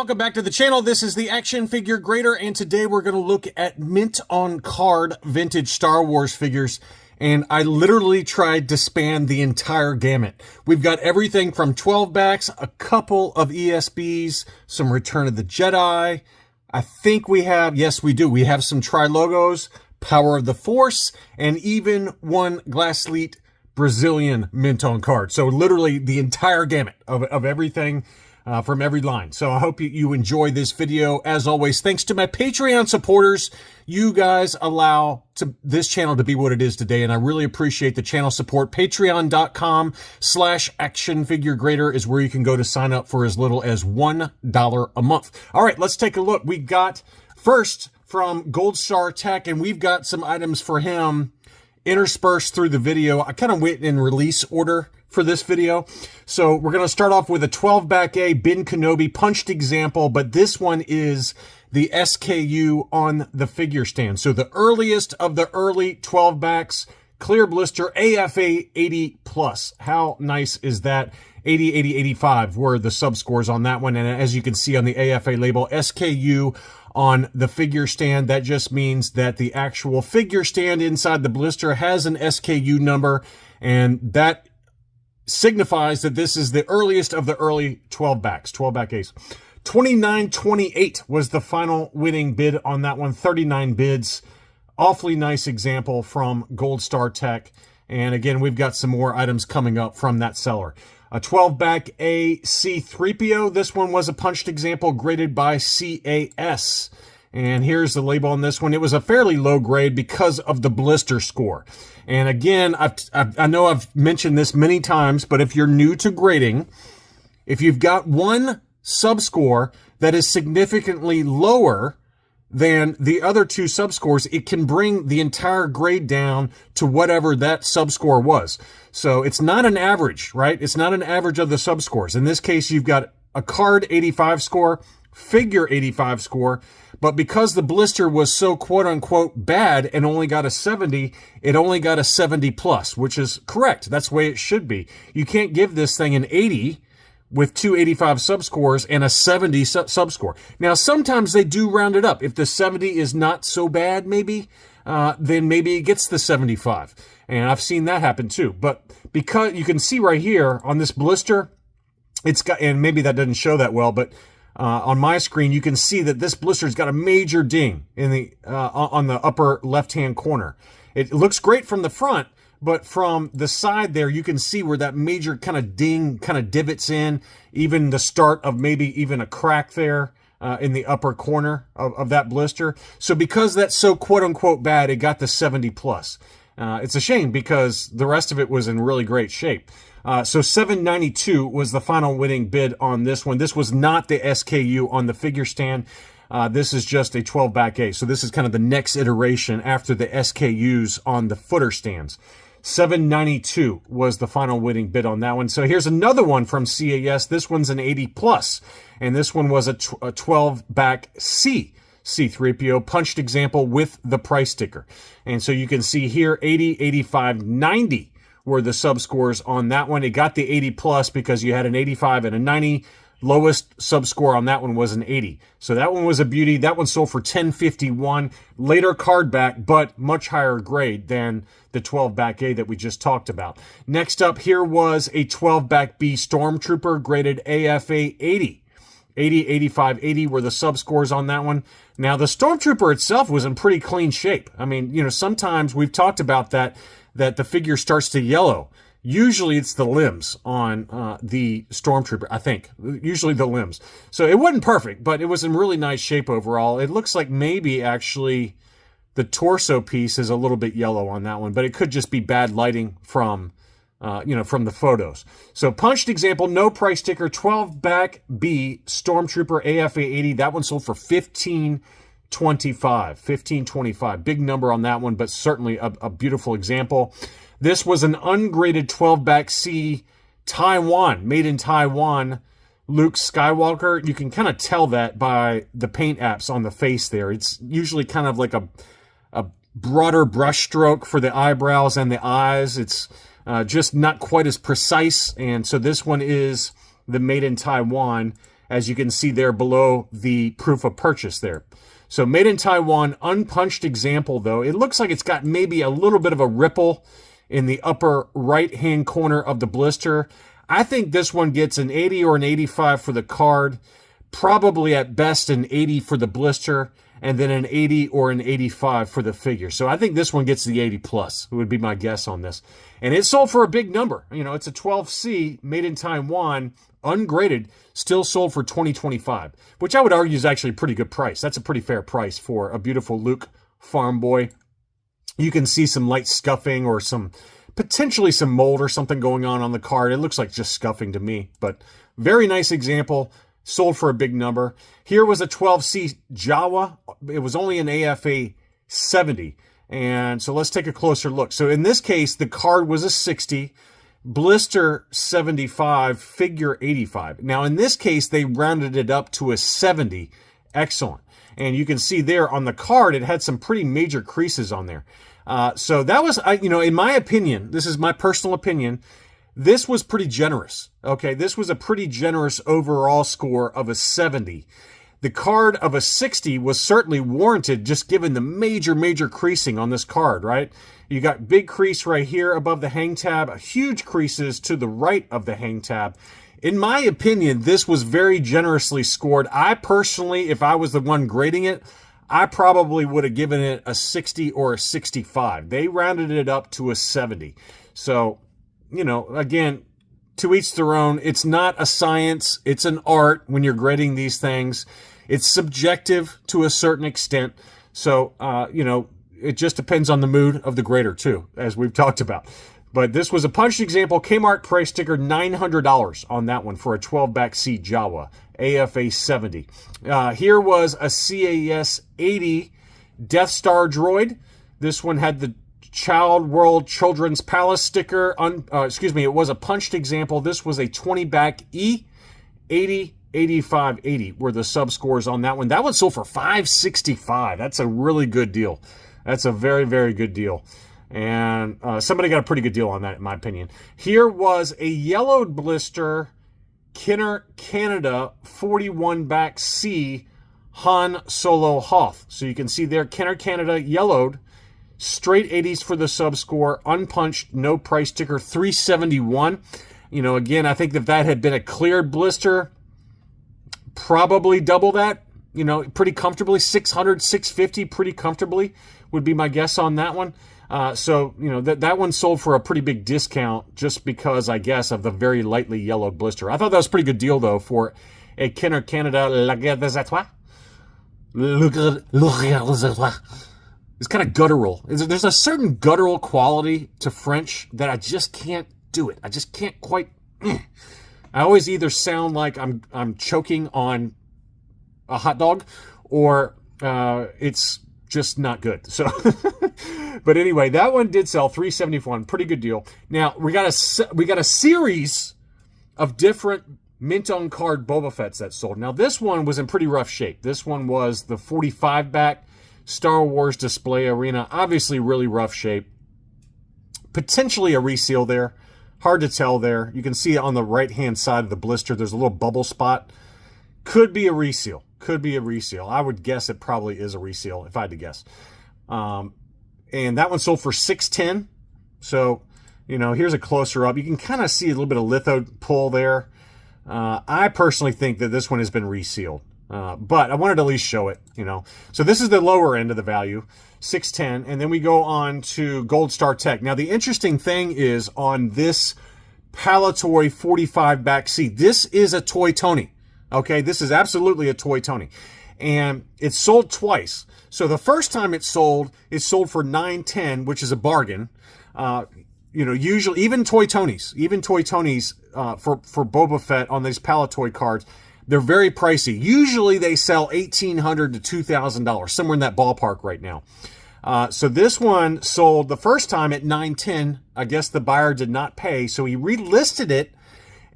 welcome back to the channel. This is the Action Figure Grader, and today we're going to look at mint on card vintage Star Wars figures. And I literally tried to span the entire gamut. We've got everything from 12 backs, a couple of ESBs, some Return of the Jedi. I think we have, yes we do, we have some Tri-Logos, Power of the Force, and even one Glasslite Brazilian mint on card. So literally the entire gamut of everything from every line. So I hope you enjoy this video. As always, thanks to my Patreon supporters. You guys allow this channel to be what it is today, and I really appreciate the channel support. Patreon.com/actionfiguregrader is where you can go to sign up for as little as $1 a month. All right, let's take a look. We got first from Gold Star Tech, and we've got some items for him interspersed through the video. I kind of went in release order for this video. So we're going to start off with a 12 back A Ben Kenobi punched example, but this one is the SKU on the figure stand. So the earliest of the early 12 backs, clear blister, AFA 80 plus. How nice is that? 80, 80, 85 were the sub scores on that one. And as you can see on the AFA label, SKU on the figure stand, that just means that the actual figure stand inside the blister has an SKU number, and that signifies that this is the earliest of the early 12 backs, 12 back A's. 29.28 was the final winning bid on that one, 39 bids. Awfully nice example from Gold Star Tech. And again, we've got some more items coming up from that seller. A 12 back A C-3PO. This one was a punched example graded by CAS. And here's the label on this one. It was a fairly low grade because of the blister score. And again, I know I've mentioned this many times, but if you're new to grading, if you've got one subscore that is significantly lower than the other two subscores, it can bring the entire grade down to whatever that subscore was. So it's not an average, right? It's not an average of the subscores. In this case, you've got a card 85 score, figure 85 score, but because the blister was so quote-unquote bad and only got a 70, it only got a 70 plus, which is correct. That's the way it should be. You can't give this thing an 80 with two 85 subscores and a 70 subscore. Now, sometimes they do round it up. If the 70 is not so bad, maybe, then maybe it gets the 75. And I've seen that happen too. But because you can see right here on this blister, it's got, and maybe that doesn't show that well, but on my screen, you can see that this blister's got a major ding in the on the upper left-hand corner. It looks great from the front, but from the side there, you can see where that major kind of ding kind of divots in, even the start of maybe even a crack there in the upper corner of that blister. So because that's so quote-unquote bad, it got the 70 plus. It's a shame because the rest of it was in really great shape. So 792 was the final winning bid on this one. This was not the SKU on the figure stand. This is just a 12 back A. So this is kind of the next iteration after the SKUs on the footer stands. 792 was the final winning bid on that one. So here's another one from CAS. This one's an 80 plus, and this one was a 12 back C-3PO punched example with the price sticker. And so you can see here 80, 85, 90 were the sub scores on that one. It got the 80 plus because you had an 85 and a 90. Lowest sub score on that one was an 80. So that one was a beauty. That one sold for $10.51. Later card back, but much higher grade than the 12 back A that we just talked about. Next up here was a 12 back B Stormtrooper graded AFA 80. 80, 85, 80 were the sub scores on that one. Now the Stormtrooper itself was in pretty clean shape. I mean, you know, sometimes we've talked about that the figure starts to yellow. Usually it's the limbs on the Stormtrooper, I think. Usually the limbs. So it wasn't perfect, but it was in really nice shape overall. It looks like maybe actually the torso piece is a little bit yellow on that one, but it could just be bad lighting from, from the photos. So punched example, no price sticker, 12 back B Stormtrooper AFA 80. That one sold for $15.25. $15.25. Big number on that one, but certainly a beautiful example. This was an ungraded 12 back C Taiwan, made in Taiwan, Luke Skywalker. You can kind of tell that by the paint apps on the face there. It's usually kind of like a broader brush stroke for the eyebrows and the eyes. It's just not quite as precise. And so this one is the made in Taiwan as you can see there below the proof of purchase there. So made in Taiwan, unpunched example though. It looks like it's got maybe a little bit of a ripple in the upper right-hand corner of the blister. I think this one gets an 80 or an 85 for the card, probably at best an 80 for the blister, and then an 80 or an 85 for the figure. So I think this one gets the 80 plus, would be my guess on this. And it sold for a big number. You know, it's a 12C made in Taiwan, ungraded, still sold for $20.25, which I would argue is actually a pretty good price. That's a pretty fair price for a beautiful Luke Farm Boy. You can see some light scuffing or potentially some mold or something going on the card. It looks like just scuffing to me, but very nice example. Sold for a big number. Here was a 12C Jawa. It was only an AFA 70. And so let's take a closer look. So in this case, the card was a 60, blister 75, figure 85. Now in this case, they rounded it up to a 70. Excellent. And you can see there on the card, it had some pretty major creases on there. So that was, in my opinion, this is my personal opinion, this was pretty generous. Okay, this was a pretty generous overall score of a 70. The card of a 60 was certainly warranted just given the major creasing on this card, right? You got big crease right here above the hang tab, huge creases to the right of the hang tab. In my opinion, this was very generously scored. I personally, if I was the one grading it, I probably would have given it a 60 or a 65. They rounded it up to a 70. So, again, to each their own. It's not a science. It's an art when you're grading these things. It's subjective to a certain extent. So, it just depends on the mood of the grader too, as we've talked about. But this was a punched example. Kmart price sticker, $900 on that one for a 12-back C Jawa, AFA 70. Here was a CAS 80 Death Star droid. This one had the Child World Children's Palace sticker. It was a punched example. This was a 20-back E 80, 85, 80 were the sub scores on that one. That one sold for $565. That's a really good deal. That's a very good deal. And somebody got a pretty good deal on that, in my opinion. Here was a yellowed blister Kenner Canada 41-back C Han Solo Hoth. So you can see there, Kenner Canada yellowed, straight 80s for the sub score, unpunched, no price sticker, $371. Again, I think if that had been a cleared blister, probably double that, pretty comfortably, $600, $650, pretty comfortably would be my guess on that one. That one sold for a pretty big discount just because, I guess, of the very lightly yellowed blister. I thought that was a pretty good deal, though, for a Kenner Canada La Guerre des Étoiles. It's kind of guttural. There's a certain guttural quality to French that I just can't do it. I just can't quite. I always either sound like I'm choking on a hot dog, or it's just not good. So, but anyway, that one did sell $371. Pretty good deal. Now we got a series of different mint on card Boba Fetts that sold. Now this one was in pretty rough shape. This one was the 45-back Star Wars Display Arena. Obviously, really rough shape. Potentially a reseal there. Hard to tell there. You can see on the right-hand side of the blister, there's a little bubble spot. Could be a reseal. Could be a reseal. I would guess it probably is a reseal, if I had to guess. And that one sold for $610. So, here's a closer up. You can kind of see a little bit of litho pull there. I personally think that this one has been resealed. But I wanted to at least show it, So this is the lower end of the value, $610. And then we go on to Gold Star Tech. Now, the interesting thing is on this Palatoy 45-back C, this is a Toy Tony. Okay, this is absolutely a Toy Tony. And it's sold twice. So the first time it sold for $910, which is a bargain. Usually, even Toy Tonys for Boba Fett on these Palatoy cards, they're very pricey. Usually they sell $1,800 to $2,000, somewhere in that ballpark right now. So this one sold the first time at $910. I guess the buyer did not pay, so he relisted it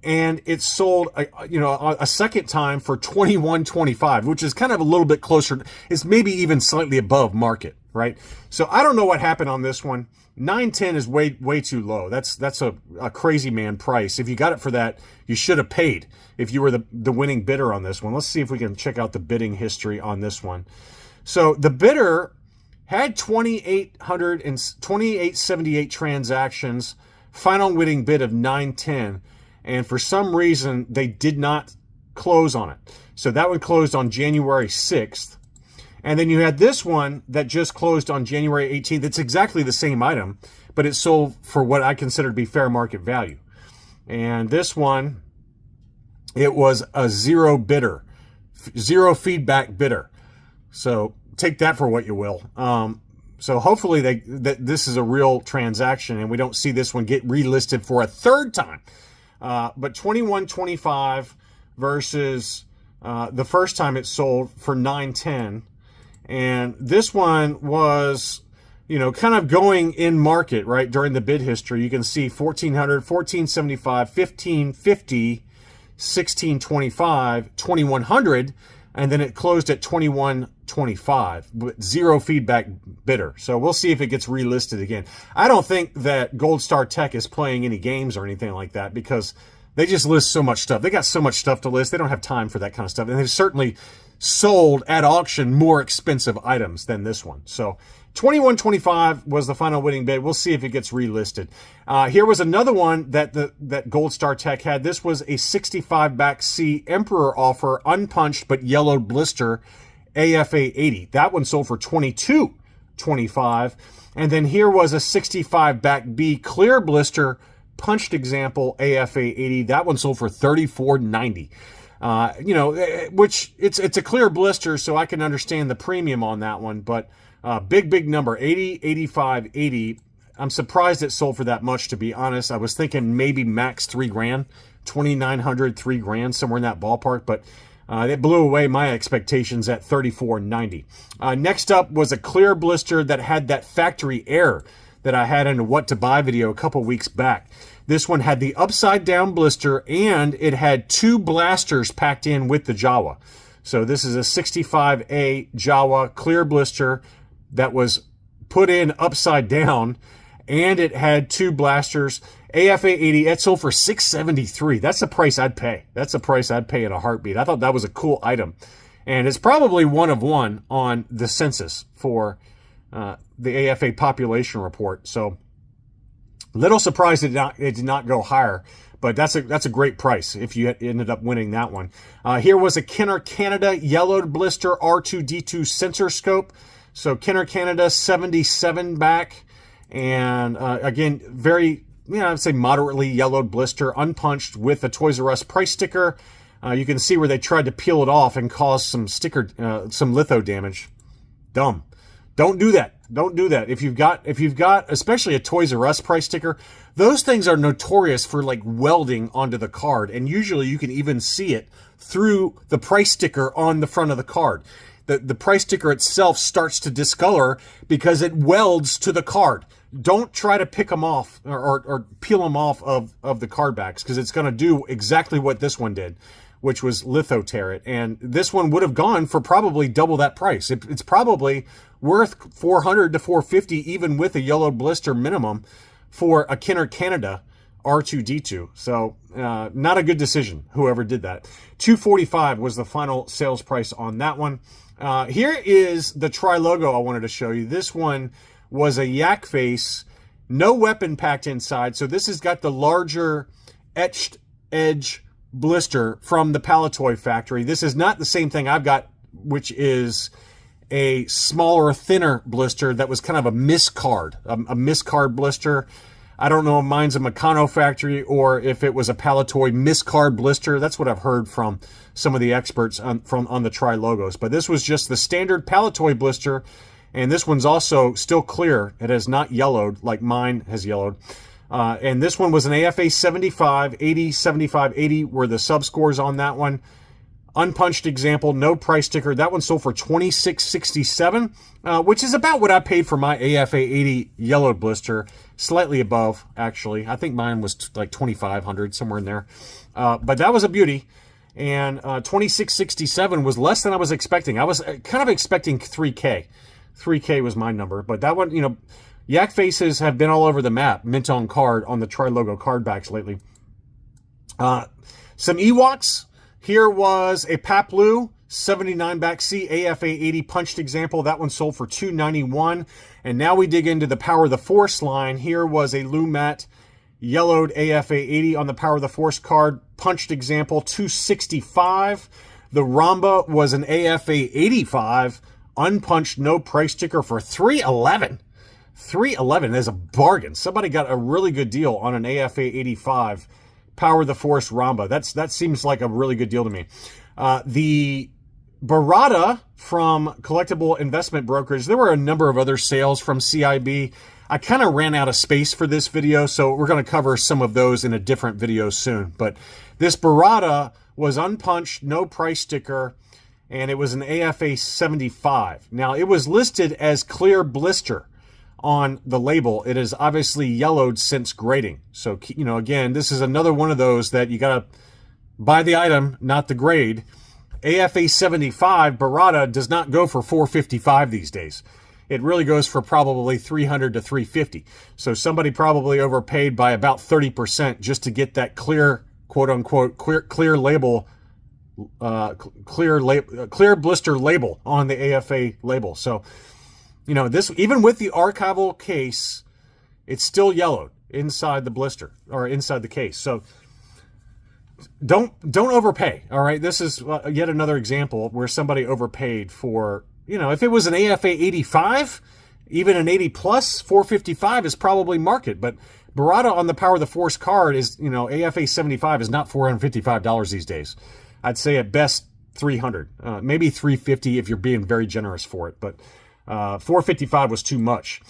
and it sold a second time for $21.25, which is kind of a little bit closer. It's maybe even slightly above market, right? So I don't know what happened on this one. $9.10 is way too low. That's a crazy man price. If you got it for that, you should have paid if you were the winning bidder on this one. Let's see if we can check out the bidding history on this one. So the bidder had 2,878 transactions, final winning bid of $9.10, and for some reason they did not close on it. So that one closed on January 6th. And then you had this one that just closed on January 18th. It's exactly the same item, but it sold for what I consider to be fair market value. And this one, it was a zero feedback bidder. So take that for what you will. So hopefully this is a real transaction and we don't see this one get relisted for a third time. But $21.25 versus the first time it sold for $9.10. And this one was, kind of going in market, right, during the bid history. You can see $1,400, $1,475, $1,550, $1,625, $2,100, and then it closed at $21.25 with zero feedback bidder. So we'll see if it gets relisted again. I don't think that Gold Star Tech is playing any games or anything like that because they just list so much stuff. They got so much stuff to list. They don't have time for that kind of stuff. And they've certainly sold at auction more expensive items than this one. So $21.25 was the final winning bid. We'll see if it gets relisted. Here was another one that Gold Star Tech had. This was a 65 back C Emperor offer, unpunched but yellowed blister, AFA 80. That one sold for $22.25. And then here was a 65 back B clear blister, punched example, AFA 80. That one sold for $34.90. Which it's a clear blister, so I can understand the premium on that one, but big number, 80, 85, 80. I'm surprised it sold for that much, to be honest. I was thinking maybe max $3,000, 2,900, $3,000, somewhere in that ballpark, but it blew away my expectations at $34.90. Next up was a clear blister that had that factory error that I had in a What to Buy video a couple weeks back. This one had the upside down blister and it had two blasters packed in with the Jawa. So this is a 65A Jawa clear blister that was put in upside down and it had two blasters. AFA 80, it sold for $673. That's the price I'd pay. That's the price I'd pay in a heartbeat. I thought that was a cool item. And it's probably one of one on the census for the AFA population report. So little surprised it did not go higher, but that's a great price if you ended up winning that one. Here was a Kenner Canada yellowed blister R2D2 sensor scope. So Kenner Canada 77 back, and again, very, I'd say moderately yellowed blister, unpunched with a Toys R Us price sticker. You can see where they tried to peel it off and cause some litho damage. Dumb. Don't do that. Don't do that. If you've got, especially a Toys R Us price sticker, those things are notorious for like welding onto the card. And usually you can even see it through the price sticker on the front of the card. The price sticker itself starts to discolor because it welds to the card. Don't try to pick them off or peel them off of the card backs because it's going to do exactly what this one did, which was litho tear it. And this one would have gone for probably double that price. It's probably worth $400 to $450 even with a yellow blister minimum for a Kenner Canada R2D2. So not a good decision, whoever did that. $245 was the final sales price on that one. Here is the tri-logo I wanted to show you. This one was a Yak Face, no weapon packed inside. So this has got the larger etched edge blister from the Palatoy factory. This is not the same thing I've got, which is a smaller, thinner blister that was kind of a miscard, a miscard blister. I don't know if mine's a Meccano factory or if it was a Palatoy miscard blister. That's what I've heard from some of the experts on the tri-logos. But this was just the standard Palatoy blister, and this one's also still clear. It has not yellowed like mine has yellowed. And this one was an AFA 75, 80, 75, 80 were the sub scores on that one. Unpunched example, no price sticker. That one sold for $26.67, which is about what I paid for my AFA 80 yellow blister. Slightly above, actually. I think mine was like $2,500, somewhere in there. But that was a beauty. And $26.67 was less than I was expecting. I was kind of expecting $3K. $3K was my number. But that one, you know, Yak Faces have been all over the map, mint on card, on the Tri-Logo card backs lately. Some Ewoks. Here was a Paplu 79 back C AFA 80 punched example. That one sold for $291. And now we dig into the Power of the Force line. Here was a Lumat yellowed AFA 80 on the Power of the Force card. Punched example, $265. The Ramba was an AFA 85. Unpunched, no price sticker for $311. $311 is a bargain. Somebody got a really good deal on an AFA 85 Power of the Force Ramba. That seems like a really good deal to me. The Barada from Collectible Investment Brokers, there were a number of other sales from CIB. I kind of ran out of space for this video, so we're going to cover some of those in a different video soon. But this Barada was unpunched, no price sticker, and it was an AFA 75. Now, it was listed as clear blister on the label. It is obviously yellowed since grading. So, you know, again, this is another one of those that you got to buy the item, not the grade. AFA 75 Barada does not go for $455 these days. It really goes for probably $300 to $350. So somebody probably overpaid by about 30% just to get that clear, quote unquote, clear label, clear blister label on the AFA label. So, you know, this, even with the archival case, it's still yellowed inside the blister or inside the case. So don't overpay. All right. This is yet another example where somebody overpaid for, you know, if it was an AFA 85, even an 80 plus, $455 is probably market. But Barada on the Power of the Force card is, you know, AFA 75 is not $455 these days. I'd say at best $300, maybe $350 if you're being very generous for it. But $455 was too much.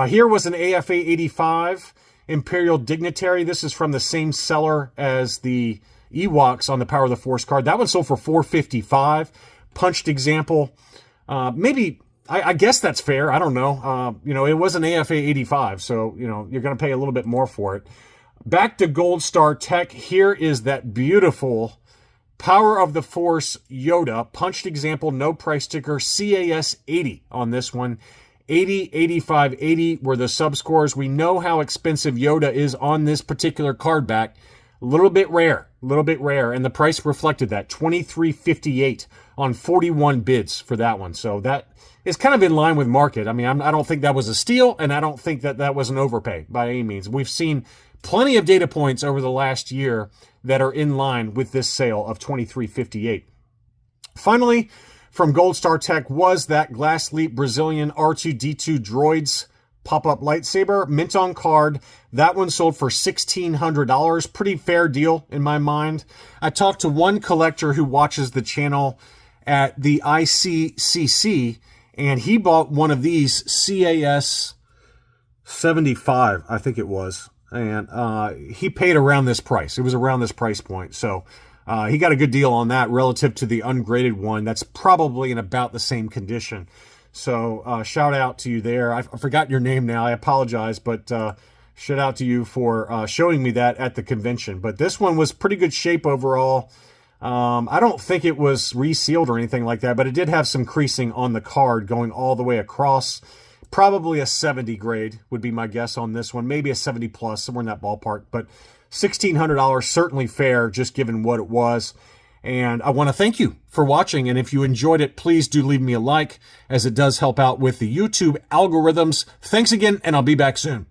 Here was an AFA 85 Imperial Dignitary. This is from the same seller as the Ewoks on the Power of the Force card. That one sold for $455. Punched example. Maybe, I guess that's fair. I don't know. You know, it was an AFA 85, so, you know, you're going to pay a little bit more for it. Back to Gold Star Tech. Here is that beautiful Power of the Force Yoda. Punched example, no price sticker, CAS 80 on this one. 80, 85, 80 were the subscores. We know how expensive Yoda is on this particular card back. A little bit rare, and the price reflected that. $23.58 on 41 bids for that one. So that is kind of in line with market. I mean, I don't think that was a steal, and I don't think that was an overpay by any means. We've seen plenty of data points over the last year that are in line with this sale of $23.58. Finally, from Gold Star Tech was that Glasslite Brazilian R2-D2 Droids pop-up lightsaber, mint on card. That one sold for $1,600. Pretty fair deal in my mind. I talked to one collector who watches the channel at the ICCC, and he bought one of these CAS 75, I think it was. And he paid around this price. It was around this price point. So he got a good deal on that relative to the ungraded one. That's probably in about the same condition. So shout out to you there. I forgot your name now. I apologize, but shout out to you for showing me that at the convention. But this one was pretty good shape overall. I don't think it was resealed or anything like that, but it did have some creasing on the card going all the way across. Probably a 70 grade would be my guess on this one. Maybe a 70 plus, somewhere in that ballpark. But $1,600, certainly fair, just given what it was. And I want to thank you for watching. And if you enjoyed it, please do leave me a like, as it does help out with the YouTube algorithms. Thanks again, and I'll be back soon.